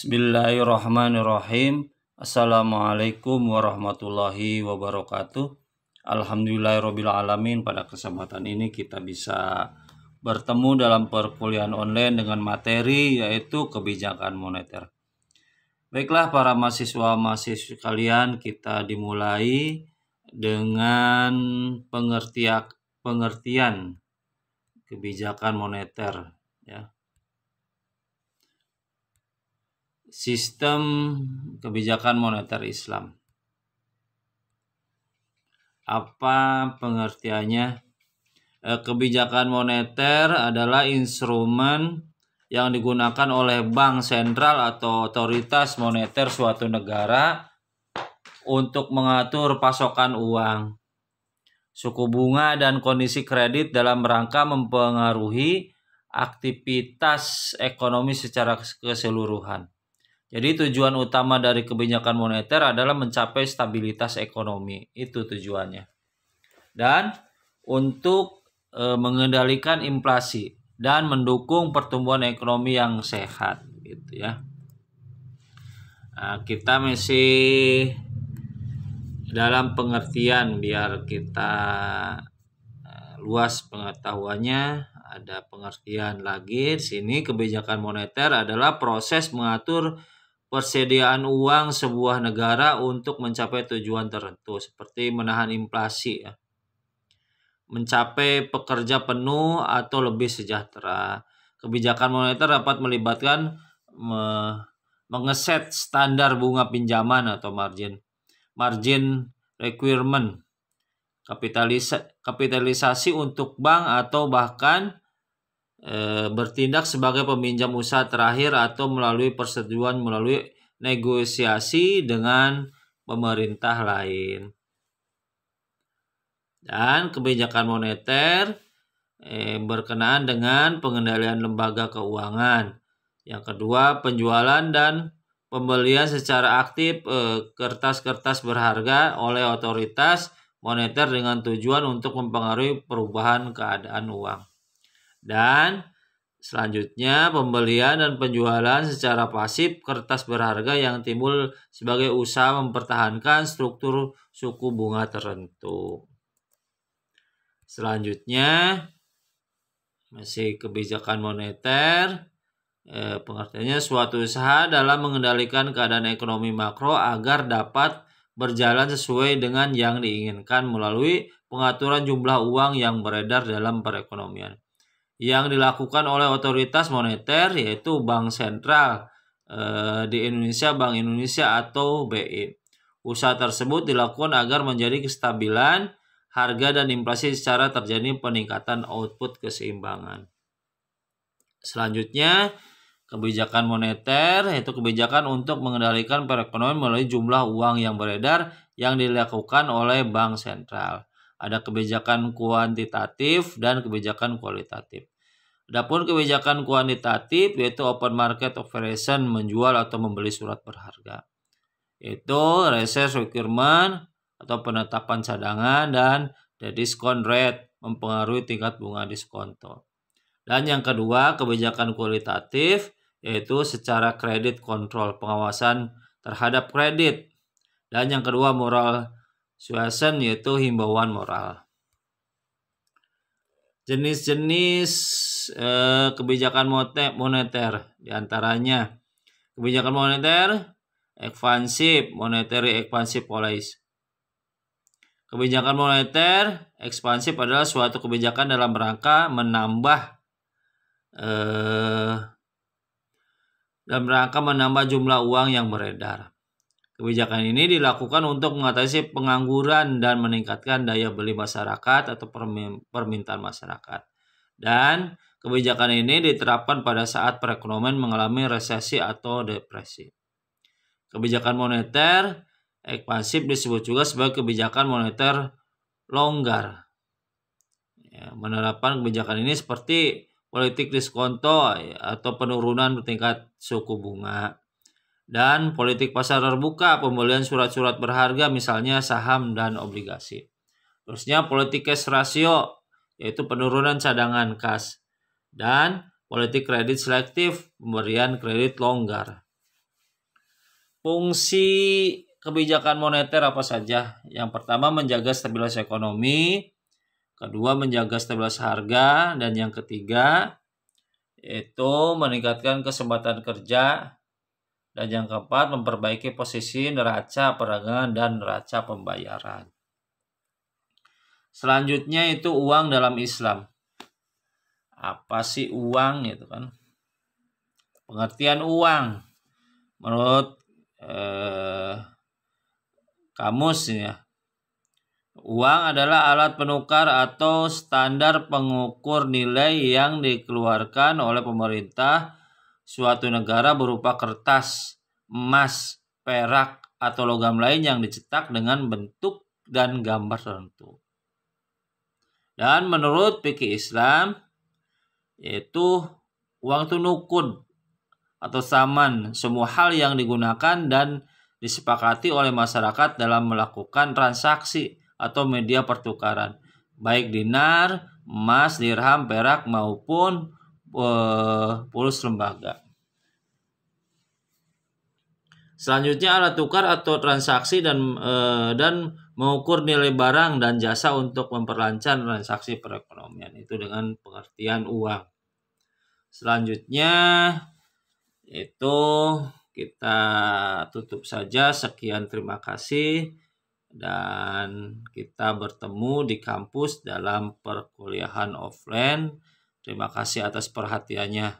Bismillahirrahmanirrahim. Assalamualaikum warahmatullahi wabarakatuh. Alhamdulillahirrabbilalamin. Pada kesempatan ini kita bisa bertemu dalam perkuliahan online dengan materi yaitu kebijakan moneter. Baiklah para mahasiswa-mahasiswi kalian, kita dimulai dengan pengertian kebijakan moneter ya. Sistem kebijakan moneter Islam. Apa pengertiannya? Kebijakan moneter adalah instrumen yang digunakan oleh bank sentral atau otoritas moneter suatu negara untuk mengatur pasokan uang, suku bunga, dan kondisi kredit dalam rangka mempengaruhi aktivitas ekonomi secara keseluruhan. Jadi tujuan utama dari kebijakan moneter adalah mencapai stabilitas ekonomi, itu tujuannya. Dan untuk mengendalikan inflasi dan mendukung pertumbuhan ekonomi yang sehat, gitu ya. Nah, kita masih dalam pengertian biar kita luas pengetahuannya. Ada pengertian lagi di sini. Kebijakan moneter adalah proses mengatur persediaan uang sebuah negara untuk mencapai tujuan tertentu seperti menahan inflasi ya, mencapai pekerja penuh atau lebih sejahtera. Kebijakan moneter dapat melibatkan mengeset standar bunga pinjaman atau margin requirement, kapitalisasi untuk bank, atau bahkan bertindak sebagai peminjam usaha terakhir atau melalui persetujuan melalui negosiasi dengan pemerintah lain. Dan kebijakan moneter berkenaan dengan pengendalian lembaga keuangan. Yang kedua, penjualan dan pembelian secara aktif kertas-kertas berharga oleh otoritas moneter dengan tujuan untuk mempengaruhi perubahan keadaan uang. Dan selanjutnya, pembelian dan penjualan secara pasif kertas berharga yang timbul sebagai usaha mempertahankan struktur suku bunga tertentu. Selanjutnya, masih kebijakan moneter. Pengertiannya suatu usaha dalam mengendalikan keadaan ekonomi makro agar dapat berjalan sesuai dengan yang diinginkan melalui pengaturan jumlah uang yang beredar dalam perekonomian, yang dilakukan oleh otoritas moneter yaitu Bank Sentral di Indonesia, Bank Indonesia atau BI. Usaha tersebut dilakukan agar menjadi kestabilan harga dan inflasi secara terjadi peningkatan output keseimbangan. Selanjutnya, kebijakan moneter yaitu kebijakan untuk mengendalikan perekonomian melalui jumlah uang yang beredar yang dilakukan oleh Bank Sentral. Ada kebijakan kuantitatif dan kebijakan kualitatif. Adapun kebijakan kuantitatif yaitu open market operation, menjual atau membeli surat berharga. Itu reserve requirement atau penetapan cadangan, dan the discount rate, mempengaruhi tingkat bunga diskonto. Dan yang kedua, kebijakan kualitatif yaitu secara kredit kontrol, pengawasan terhadap kredit. Dan yang kedua, moral suasion yaitu himbauan moral. Jenis-jenis kebijakan moneter diantaranya kebijakan moneter ekspansif, monetary expansive policy. Kebijakan moneter ekspansif adalah suatu kebijakan dalam rangka menambah jumlah uang yang beredar. Kebijakan ini dilakukan untuk mengatasi pengangguran dan meningkatkan daya beli masyarakat atau permintaan masyarakat. Dan kebijakan ini diterapkan pada saat perekonomian mengalami resesi atau depresi. Kebijakan moneter ekspansif disebut juga sebagai kebijakan moneter longgar. Ya, menerapkan kebijakan ini seperti politik diskonto atau penurunan tingkat suku bunga. Dan politik pasar terbuka, pembelian surat-surat berharga misalnya saham dan obligasi. Terusnya politik cash ratio yaitu penurunan cadangan kas. Dan politik kredit selektif, pemberian kredit longgar. Fungsi kebijakan moneter apa saja? Yang pertama menjaga stabilitas ekonomi, kedua menjaga stabilitas harga, dan yang ketiga itu meningkatkan kesempatan kerja, dan yang keempat memperbaiki posisi neraca perdagangan dan neraca pembayaran. Selanjutnya itu uang dalam Islam. Apa sih uang itu kan? Pengertian uang menurut kamus ya. Uang adalah alat penukar atau standar pengukur nilai yang dikeluarkan oleh pemerintah suatu negara berupa kertas, emas, perak, atau logam lain yang dicetak dengan bentuk dan gambar tertentu. Dan menurut fikih Islam, yaitu uang itu nukud atau saman, semua hal yang digunakan dan disepakati oleh masyarakat dalam melakukan transaksi atau media pertukaran, baik dinar, emas, dirham, perak maupun pulus lembaga. Selanjutnya alat tukar atau transaksi dan mengukur nilai barang dan jasa untuk memperlancar transaksi perekonomian, itu dengan pengertian uang. Selanjutnya itu kita tutup saja. Sekian, terima kasih, dan kita bertemu di kampus dalam perkuliahan offline. Terima kasih atas perhatiannya.